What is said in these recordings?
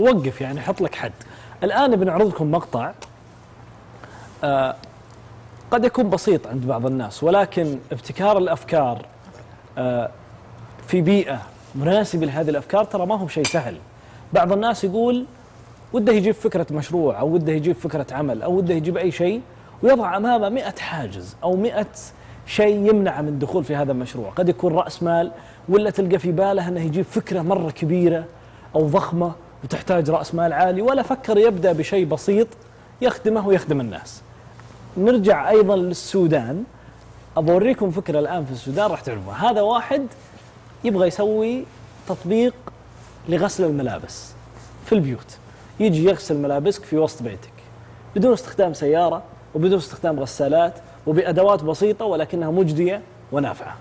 وقف يعني حط لك حد. الآن بنعرض لكم مقطع قد يكون بسيط عند بعض الناس، ولكن ابتكار الأفكار في بيئة مناسبة لهذه الأفكار ترى ما هو شيء سهل. بعض الناس يقول وده يجيب فكرة مشروع أو وده يجيب فكرة عمل أو وده يجيب أي شيء ويضع أمامه 100 حاجز أو 100 شيء يمنع من الدخول في هذا المشروع. قد يكون رأس مال، ولا تلقى في باله أنه يجيب فكرة مرة كبيرة أو ضخمة وتحتاج رأس مال عالي، ولا فكر يبدأ بشيء بسيط يخدمه ويخدم الناس. نرجع أيضا للسودان، أبوريكم فكرة الآن في السودان راح تعرفوها. هذا واحد يبغى يسوي تطبيق لغسل الملابس في البيوت، يجي يغسل ملابسك في وسط بيتك بدون استخدام سيارة وبدون استخدام غسالات وبأدوات بسيطة ولكنها مجدية ونافعة.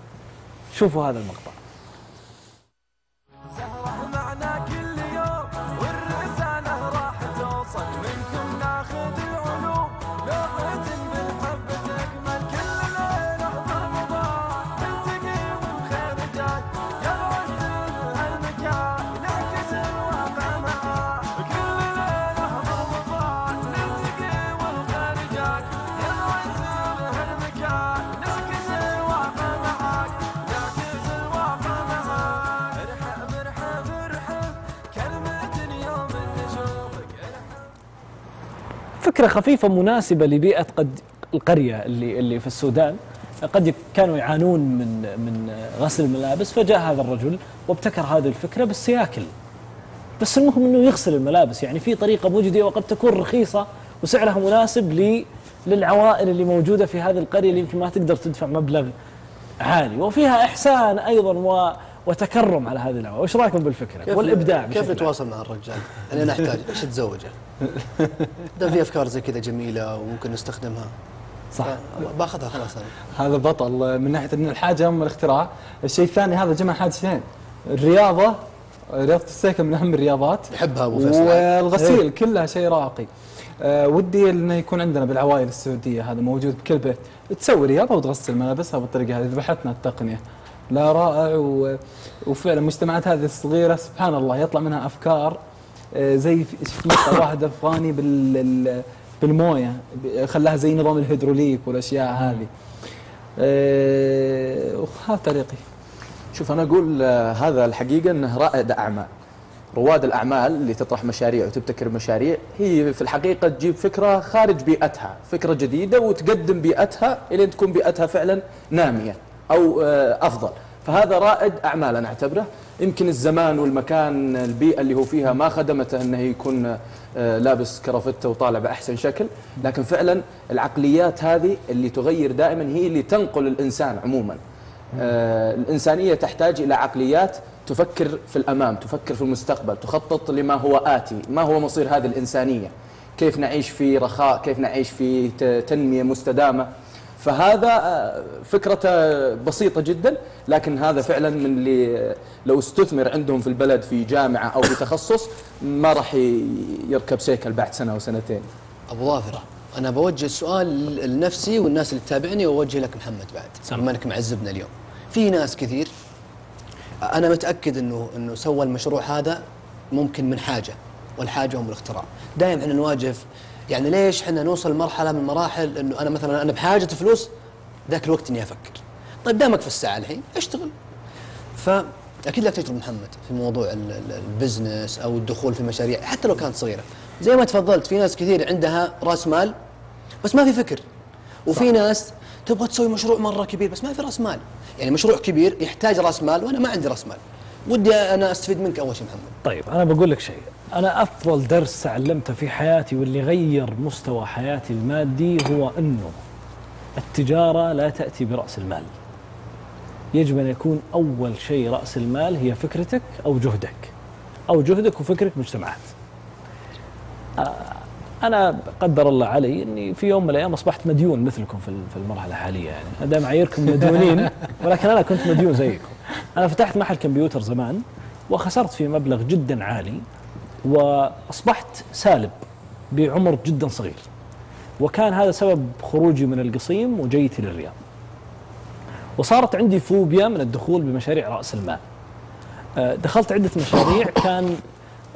شوفوا هذا المقطع. فكرة خفيفة مناسبة لبيئة قد القرية اللي في السودان قد كانوا يعانون من غسل الملابس، فجاء هذا الرجل وابتكر هذه الفكرة بالسياكل. بس المهم انه يغسل الملابس يعني في طريقة مجدية وقد تكون رخيصة وسعرها مناسب للعوائل اللي موجودة في هذه القرية اللي يمكن ما تقدر تدفع مبلغ عالي، وفيها إحسان أيضا وتكرم على هذه العوائل. وش رايكم بالفكرة والإبداع؟ كيف نتواصل مع الرجال؟ أنا أحتاج إيش أتزوجه؟ ده في أفكار زي كذا جميلة وممكن نستخدمها. صح، باخذها خلاص. أنا هذا بطل من ناحية أن الحاجة أم الاختراع. الشيء الثاني هذا جمع حاجتين، الرياضة، رياضة السيكل من أهم الرياضات، يحبها أبو فيصل، والغسيل كلها شيء راقي. ودي انه يكون عندنا بالعوائل السعوديه هذا موجود بكل بيت، تسوي رياضه وتغسل ملابسها بالطريقه هذه. ذبحتنا التقنيه. لا رائع. وفعلا المجتمعات هذه الصغيره سبحان الله يطلع منها افكار. زي شفت مقطع واحد افغاني بالمويه خلاها زي نظام الهيدروليك والاشياء هذه. وهذا طريقي. شوف انا اقول هذا الحقيقه انه رائد اعمال. رواد الأعمال اللي تطرح مشاريع وتبتكر مشاريع هي في الحقيقة تجيب فكرة خارج بيئتها، فكرة جديدة وتقدم بيئتها إلى أن تكون بيئتها فعلا نامية أو أفضل. فهذا رائد أعمال أنا أعتبره. يمكن الزمان والمكان البيئة اللي هو فيها ما خدمته أنه يكون لابس كرافتة وطالع بأحسن شكل، لكن فعلا العقليات هذه اللي تغير دائما هي اللي تنقل الإنسان عموما. الإنسانية تحتاج إلى عقليات تفكر في الأمام، تفكر في المستقبل، تخطط لما هو آتي، ما هو مصير هذه الإنسانية، كيف نعيش في رخاء، كيف نعيش في تنمية مستدامة. فهذا فكرته بسيطة جدا، لكن هذا فعلا من اللي لو استثمر عندهم في البلد في جامعة أو في تخصص ما راح يركب سيكل بعد سنة أو سنتين. أبو ظافر، أنا بوجه السؤال لنفسي والناس اللي تتابعني وأوجه لك محمد بعد، بما أنك معذبنا اليوم. في ناس كثير أنا متأكد إنه سوى المشروع هذا ممكن من حاجة، والحاجة هم الاختراع. دائما احنا نواجه يعني ليش احنا نوصل لمرحلة من المراحل إنه أنا مثلا أنا بحاجة فلوس ذاك الوقت إني أفكر. طيب دامك في الساعة الحين اشتغل. فأكيد لك تجربة محمد في موضوع البزنس أو الدخول في مشاريع حتى لو كانت صغيرة. زي ما تفضلت في ناس كثير عندها رأس مال بس ما في فكر، وفي ناس تبغى تسوي مشروع مرة كبير بس ما في رأس مال. يعني مشروع كبير يحتاج رأس مال وأنا ما عندي رأس مال. ودي أنا أستفيد منك أول شيء محمد. طيب أنا بقول لك شيء، أنا أفضل درس تعلمته في حياتي واللي غير مستوى حياتي المادي هو أنه التجارة لا تأتي برأس المال. يجب أن يكون أول شيء رأس المال هي فكرتك أو جهدك، أو جهدك وفكرك مجتمعات. أنا قدر الله علي أني في يوم من الأيام أصبحت مديون مثلكم في المرحلة الحالية. يعني هذا معاييركم مديونين ولكن أنا كنت مديون زيكم. أنا فتحت محل كمبيوتر زمان وخسرت فيه مبلغ جدا عالي وأصبحت سالب بعمر جدا صغير، وكان هذا سبب خروجي من القصيم وجيتي للرياض. وصارت عندي فوبيا من الدخول بمشاريع رأس المال. دخلت عدة مشاريع كان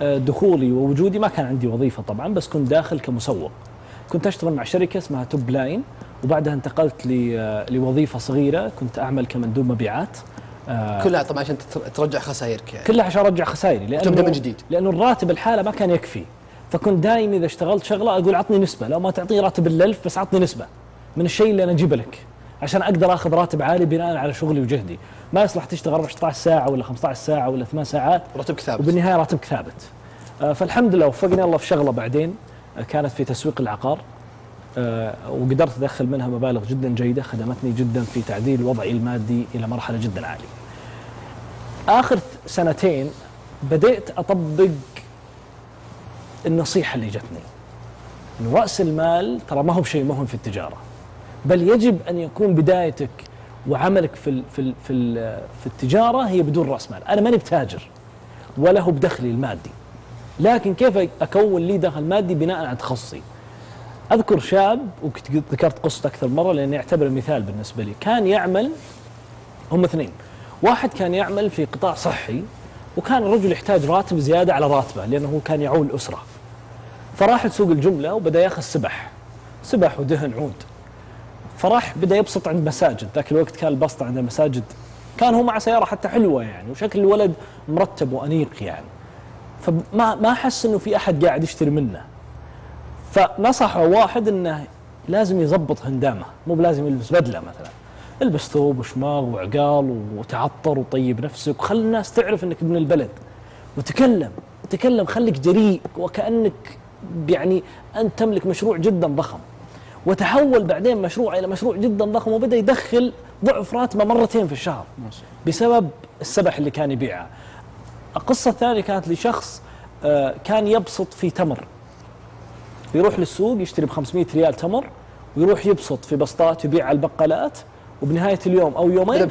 دخولي ووجودي ما كان عندي وظيفة طبعا، بس كنت داخل كمسوق. كنت أشتغل مع شركة اسمها توب لاين، وبعدها انتقلت لوظيفة صغيرة كنت أعمل كمندوب مبيعات. كلها طبعا عشان ترجع خسائرك يعني. كلها عشان أرجع خسائري، تبدأ من جديد. لأنه الراتب الحالة ما كان يكفي. فكنت دائما إذا اشتغلت شغلة أقول عطني نسبة، لو ما تعطيني راتب الألف بس عطني نسبة من الشيء اللي أنا أجيبه لك، عشان أقدر أخذ راتب عالي بناء على شغلي وجهدي. ما يصلح تشتغل 14 ساعة ولا 15 ساعة ولا 8 ساعات راتبك ثابت، وبالنهاية راتبك ثابت. فالحمد لله وفقني الله في شغلة بعدين كانت في تسويق العقار، وقدرت أدخل منها مبالغ جدا جيدة خدمتني جدا في تعديل وضعي المادي إلى مرحلة جدا عالية. آخر سنتين بدأت أطبق النصيحة اللي جتني، إن رأس المال ترى ما هو شيء مهم في التجارة، بل يجب أن يكون بدايتك وعملك في التجارة هي بدون رأس مال. أنا ماني بتاجر ولا هو بدخلي المادي، لكن كيف أكون لي دخل مادي بناء على تخصصي. أذكر شاب، وذكرت قصته أكثر مرة لأني أعتبره مثال بالنسبة لي، كان يعمل، هم اثنين، واحد كان يعمل في قطاع صحي وكان الرجل يحتاج راتب زيادة على راتبه لأنه هو كان يعول أسرة، فراح لسوق الجملة وبدأ ياخذ سبح ودهن عود. فراح بدأ يبسط عند مساجد، ذاك الوقت كان البسط عند المساجد، كان هو مع سيارة حتى حلوة يعني، وشكل الولد مرتب وأنيق يعني، فما حس إنه في أحد قاعد يشتري منه. فنصحه واحد إنه لازم يضبط هندامه، مو بلازم يلبس بدلة مثلا، البس ثوب وشماغ وعقال وتعطر وطيب نفسك وخلي الناس تعرف إنك ابن البلد، وتكلم خليك جريء وكأنك يعني أنت تملك مشروع جدا ضخم. وتحول بعدين مشروع إلى مشروع جدا ضخم، وبدأ يدخل ضعف راتبه مرتين في الشهر بسبب السبح اللي كان يبيعها. القصة الثانية كانت لشخص كان يبسط في تمر، يروح للسوق يشتري ب500 ريال تمر ويروح يبسط في بسطات يبيع على البقالات، وبنهاية اليوم أو يومين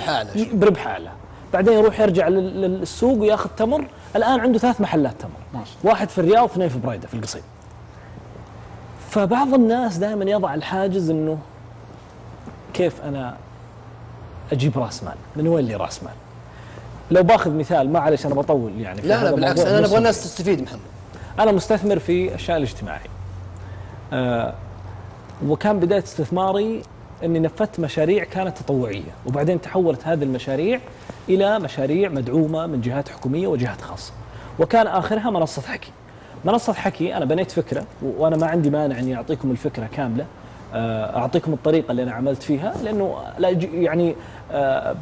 بربح أعلى. بعدين يروح يرجع للسوق وياخذ تمر. الآن عنده 3 محلات تمر، واحد في الرياض واثنين في بريدة في القصيم. فبعض الناس دائما يضع الحاجز إنه كيف أنا أجيب رأس مال، من وين لي رأس مال؟ لو باخذ مثال، ما عليش أنا بطول يعني، لا بالعكس، أنا أبغى الناس تستفيد. محمد، أنا مستثمر في الشأن الاجتماعي، وكان بداية استثماري أني نفذت مشاريع كانت تطوعية، وبعدين تحولت هذه المشاريع إلى مشاريع مدعومة من جهات حكومية وجهات خاصة، وكان آخرها منصة حكي. منصة حكي أنا بنيت فكرة، وأنا ما عندي مانع أني أعطيكم الفكرة كاملة، أعطيكم الطريقة اللي أنا عملت فيها، لأنه لا يعني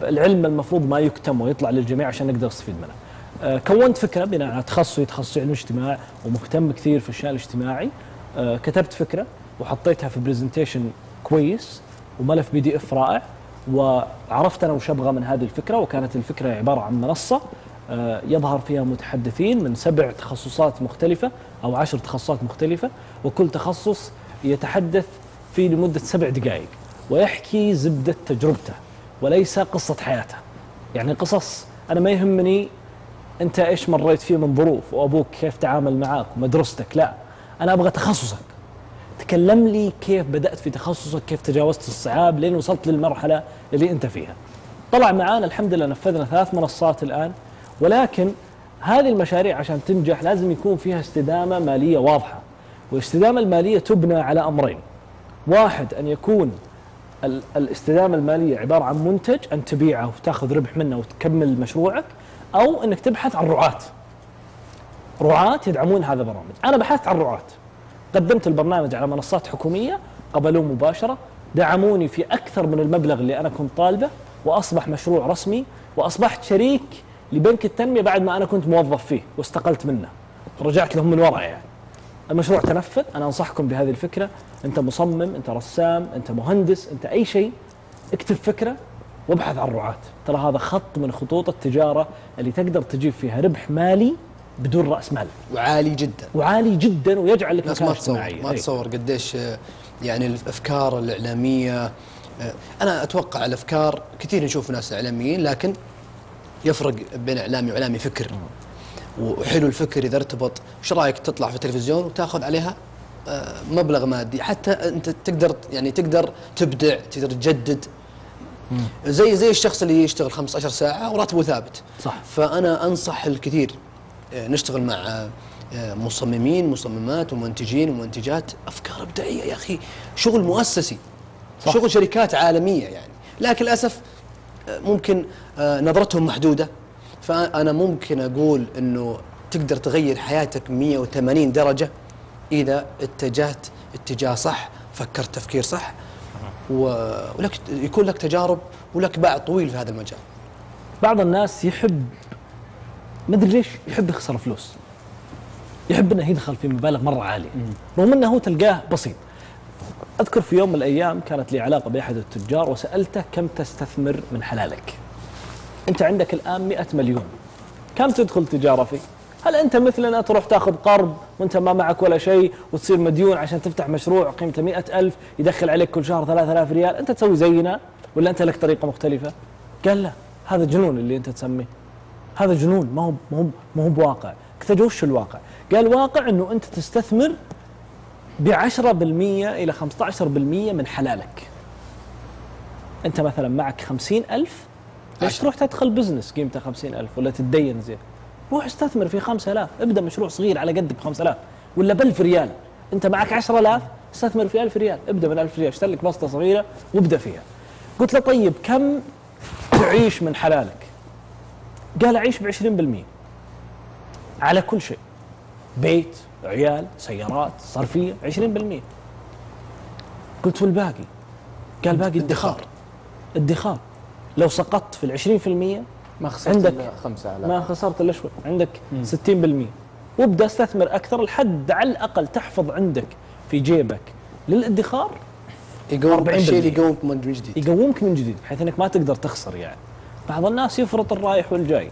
العلم المفروض ما يكتم ويطلع للجميع عشان نقدر نستفيد منه. كونت فكرة بناء على تخصصي علم اجتماع ومهتم كثير في الشأن الاجتماعي. كتبت فكرة وحطيتها في برزنتيشن كويس وملف PDF رائع، وعرفت أنا وش أبغى من هذه الفكرة. وكانت الفكرة عبارة عن منصة يظهر فيها متحدثين من 7 تخصصات مختلفة أو 10 تخصصات مختلفة، وكل تخصص يتحدث في لمدة 7 دقائق ويحكي زبدة تجربته وليس قصة حياته. يعني قصص أنا ما يهمني أنت إيش مريت فيه من ظروف وأبوك كيف تعامل معاك ومدرستك، لا، أنا أبغى تخصصك، تكلم لي كيف بدأت في تخصصك، كيف تجاوزت الصعاب لين وصلت للمرحلة اللي أنت فيها. طلع معانا الحمد لله نفذنا 3 منصات الآن، ولكن هذه المشاريع عشان تنجح لازم يكون فيها استدامة مالية واضحة، والاستدامة المالية تبنى على أمرين: واحد أن يكون الاستدامة المالية عبارة عن منتج أن تبيعه وتأخذ ربح منه وتكمل مشروعك، أو أنك تبحث عن رعاة يدعمون هذا البرنامج. أنا بحثت عن رعاة، قدمت البرنامج على منصات حكومية، قبلوه مباشرة، دعموني في أكثر من المبلغ اللي أنا كنت طالبه، وأصبح مشروع رسمي، وأصبحت شريك لبنك التنمية بعد ما أنا كنت موظف فيه واستقلت منه، رجعت لهم من وراء. يعني المشروع تنفذ. أنا أنصحكم بهذه الفكرة، أنت مصمم، أنت رسام، أنت مهندس، أنت أي شيء، اكتب فكرة وابحث عن رعاة. ترى هذا خط من خطوط التجارة اللي تقدر تجيب فيها ربح مالي بدون رأس مال، وعالي جدا ويجعل لك مكانة اجتماعية. ما تصور قديش يعني الأفكار الإعلامية. أنا أتوقع الأفكار كثير نشوف ناس إعلاميين، لكن يفرق بين إعلامي وإعلامي فكر، وحلو الفكر إذا ارتبط. إيش رأيك تطلع في التلفزيون وتأخذ عليها مبلغ مادي، حتى أنت تقدر تبدع، تقدر تجدد، زي الشخص اللي يشتغل 15 ساعة وراتبه ثابت. صح. فأنا أنصح الكثير نشتغل مع مصممين مصممات ومنتجين ومنتجات افكار ابداعيه يا اخي، شغل مؤسسي، صح. شغل شركات عالميه يعني. لكن للاسف ممكن نظرتهم محدوده. فانا ممكن اقول انه تقدر تغير حياتك 180 درجه اذا اتجهت اتجاه صح، فكرت تفكير صح، ولك يكون لك تجارب ولك باع طويل في هذا المجال. بعض الناس يحب، ما ادري ليش، يحب يخسر فلوس، يحب انه يدخل في مبالغ مره عاليه رغم انه هو تلقاه بسيط. اذكر في يوم من الايام كانت لي علاقه باحد التجار وسالته كم تستثمر من حلالك؟ انت عندك الان 100 مليون، كم تدخل تجاره فيه؟ هل انت مثلنا تروح تاخذ قرض وانت ما معك ولا شيء وتصير مديون عشان تفتح مشروع قيمته 100,000 يدخل عليك كل شهر 3000 ريال؟ انت تسوي زينا ولا انت لك طريقه مختلفه؟ قال لا، هذا جنون اللي انت تسميه، هذا جنون، ما هو بواقع. قلت له وش الواقع؟ قال الواقع انه انت تستثمر ب10% الى 15% من حلالك. انت مثلا معك 50,000، ليش تروح تدخل بزنس قيمته 50,000 ولا تتدين زين؟ روح استثمر في 5000، ابدا مشروع صغير على قدك ب5000 ولا ب1000 ريال. انت معك 10,000، استثمر في 1000 ريال، ابدا من 1000 ريال، اشتري لك بسطه صغيره وابدا فيها. قلت له طيب كم تعيش من حلالك؟ قال اعيش ب20% على كل شيء، بيت، عيال، سيارات، صرفيه، 20%. قلت والباقي؟ قال باقي ادخار. لو سقطت في 20% ما خسرت عندك إلا 5,000. ما خسرت الا شوي، عندك 60%. وابدا استثمر اكثر لحد على الاقل تحفظ عندك في جيبك للادخار يقوم 40%. الشيء اللي يقومك من جديد. يقومك من جديد بحيث انك ما تقدر تخسر يعني. بعض الناس يفرط الرايح والجاي.